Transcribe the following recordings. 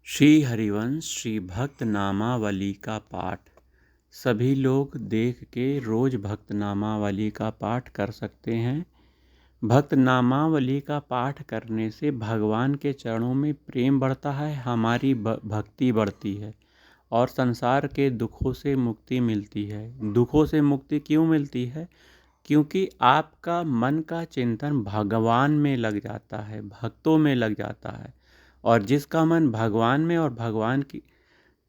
श्री हरिवंश श्री भक्त नामावली का पाठ। सभी लोग देख के रोज भक्त नामावली का पाठ कर सकते हैं। भक्त नामावली का पाठ करने से भगवान के चरणों में प्रेम बढ़ता है, हमारी भक्ति बढ़ती है और संसार के दुखों से मुक्ति मिलती है। दुखों से मुक्ति क्यों मिलती है? क्योंकि आपका मन का चिंतन भगवान में लग जाता है, भक्तों में लग जाता है। और जिसका मन भगवान में और भगवान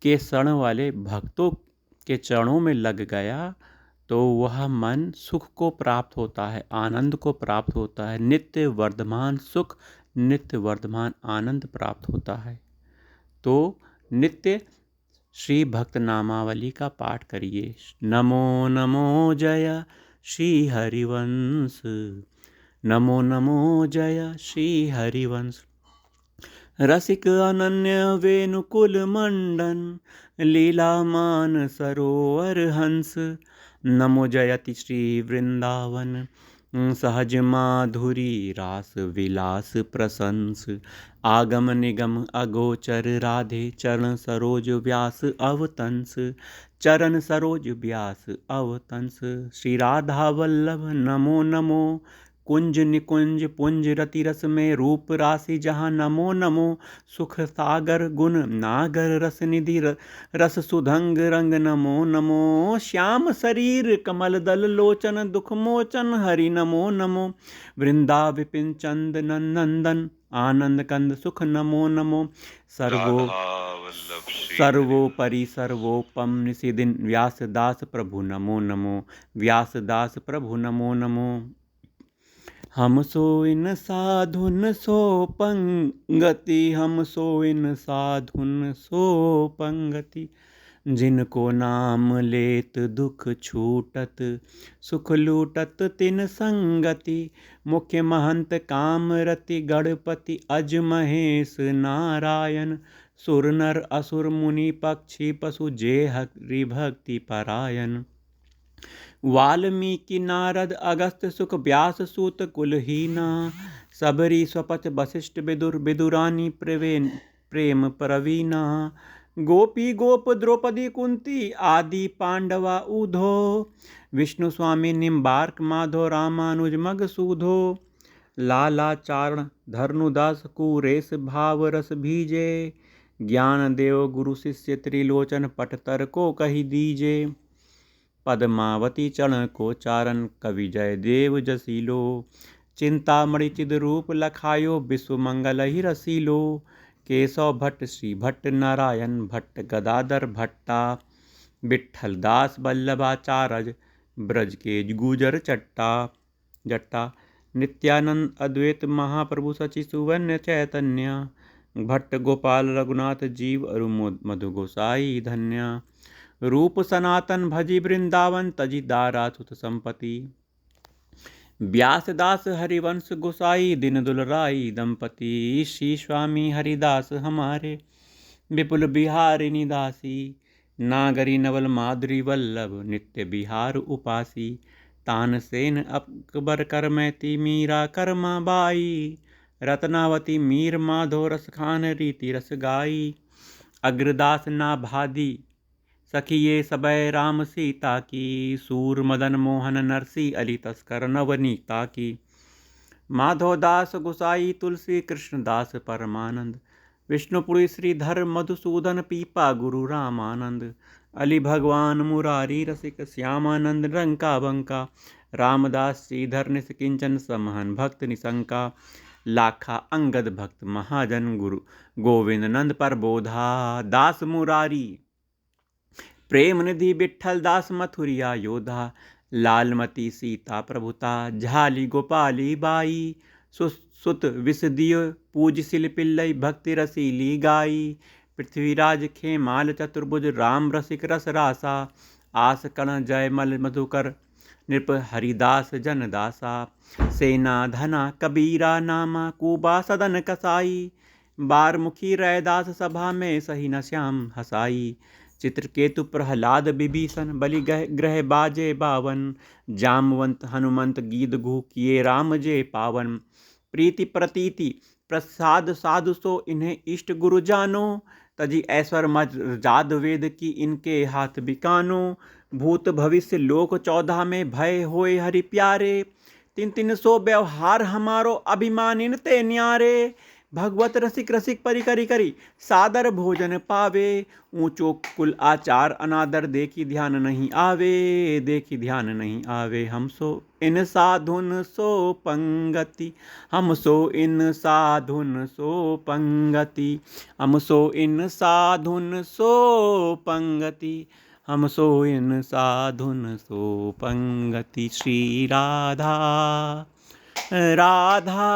के शरण वाले भक्तों के चरणों में लग गया तो वह मन सुख को प्राप्त होता है, आनंद को प्राप्त होता है, नित्य वर्धमान सुख, नित्य वर्धमान आनंद प्राप्त होता है। तो नित्य श्री भक्त नामावली का पाठ करिए। नमो नमो जय श्री हरिवंश, नमो नमो जय श्री हरिवंश। रसिक अनन्य वेणुकुल मंडन, लीला मान सरोवर हंस। नमो जयति श्री वृंदावन, सहज माधुरी रास विलास प्रशंस। आगम निगम अगोचर राधे, चरण सरोज व्यास अवतंस। चरण सरोज व्यास अवतंस। श्री राधा वल्लभ नमो नमो, कुंज निकुंज पुंज रति रस में रूप राशि जहाँ नमो नमो। सुख सागर गुण नागर रस निधि रस सुधंग रंग नमो नमो। श्याम शरीर कमल दल लोचन दुख मोचन हरि नमो नमो। वृंदा विपिन चंद नंदन आनंद कंद सुख नमो नमो। सर्वोपरि सर्वोपम निषिदिन व्यासदास प्रभु नमो नमो। व्यासदास प्रभु नमो नमो। हम सो इन साधुन सो पंगति, हम सो इन साधुन सो पंगति। जिनको नाम लेत दुख छूटत, सुख लूटत तिन संगति। मुख्य महंत कामरति गणपति, अज महेश नारायण। सुर नर असुर मुनि पक्षी पशु, जे हरि भक्ति परायण। वाल्मीकि नारद अगस्त्य सुख, व्यास सूत कुलहीना। सबरी स्वपच वशिष्ठ विदुर, विदुरानी प्रेम प्रवीणा। गोपी गोप द्रौपदी कुंती, आदि पांडवा उधो। विष्णु स्वामी निम्बार्क माधो, रामानुज मगसूधो। लाला चारण धर्नुदास कुरेश, भाव रस भीजे। ज्ञान देव गुरु शिष्य त्रिलोचन, पटतर को कही दीजे। पद्मावती चरण को चारण, कवि जय देव जसीलो। चिंतामणि चिद रूप लखायो, विश्व मंगल ही रसीलो। केशव भट्ट श्री भट्ट नारायण भट्ट, गदाधर भट्टा। विठल दास वल्लभाचार्य, ब्रज के गुजर जट्टा। नित्यानंद अद्वैत महाप्रभु, सचि सुवर्ण चैतन्य। भट्ट गोपाल रघुनाथ जीव, अरु मधु गोसाई धन्या। रूप सनातन भजी वृंदावन, तजी दारा सुत संपति। व्यासदास हरिवंश गोसाई, दिन दुलराई दंपति। श्री स्वामी हरिदास हमारे, विपुल बिहारिणी दासी। नागरी नवल माधुरी वल्लभ, नित्य बिहार उपासी। तानसेन अकबर करमैती, मीरा करमा बाई। रत्नावती मीर माधो, रस खान रीति रस गाई। अग्रदास नाभादी, सखिए सबय राम सीता की। सूर मदन मोहन नरसी, अली तस्कर नवनीता की। माधोदास गोसाई तुलसी, कृष्णदास परमानंद। विष्णुपुरी श्रीधर मधुसूदन, पीपा गुरु रामानंद। अली भगवान मुरारी रसिक, श्यामानंद रंका बंका। रामदास श्रीधर निष्किंचन, समहन भक्त निशंका। लाखा अंगद भक्त महाजन, गुरु गोविंद नंद पर बोधा। दास मुरारी प्रेम निधि, विठल दास मथुरिया योधा। लालमती सीता प्रभुता, झाली गोपाली बाई। सुत विसदियो पूजशिल पिल्लई, भक्ति रसीली गाई। पृथ्वीराज खेमाल चतुर्भुज, राम रसिक रस रासा। आस कण जयमल मधुकर, नृप हरिदास जनदासा। सेना धना कबीरा नामा, कूबा सदन कसाई। बारमुखी रैदास सभा में, सही न श्याम हसाई। चित्रकेतु प्रहलाद विभीषण, बलि ग्रह बाजे बावन। जामवंत हनुमंत गीत गुह, किए राम जे पावन। प्रीति प्रतीति प्रसाद साधु सो इन्हें इष्ट गुरु जानो, तजी ऐश्वर मज जाद वेद की इनके हाथ बिकानो। भूत भविष्य लोक 14 में भय होए हरि प्यारे, 3 व्यवहार हमारो अभिमान इनते न्यारे। भगवत रसिक रसिक परि करी करी सादर भोजन पावे, ऊंचो कुल आचार अनादर देखी ध्यान नहीं आवे, देखी ध्यान नहीं आवे। हम सो इन साधुन सो पंगति, हम सो इन साधुन सो पंगति, हम सो इन साधुन सो पंगति, हम सो इन साधुन सो पंगति। श्री राधा राधा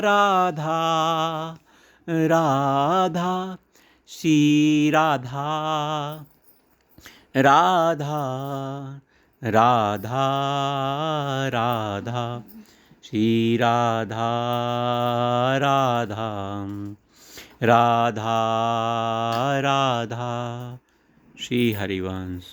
राधा राधा, श्री राधा राधा राधा राधा, श्री राधा राधा राधा राधा। श्री हरिवंश।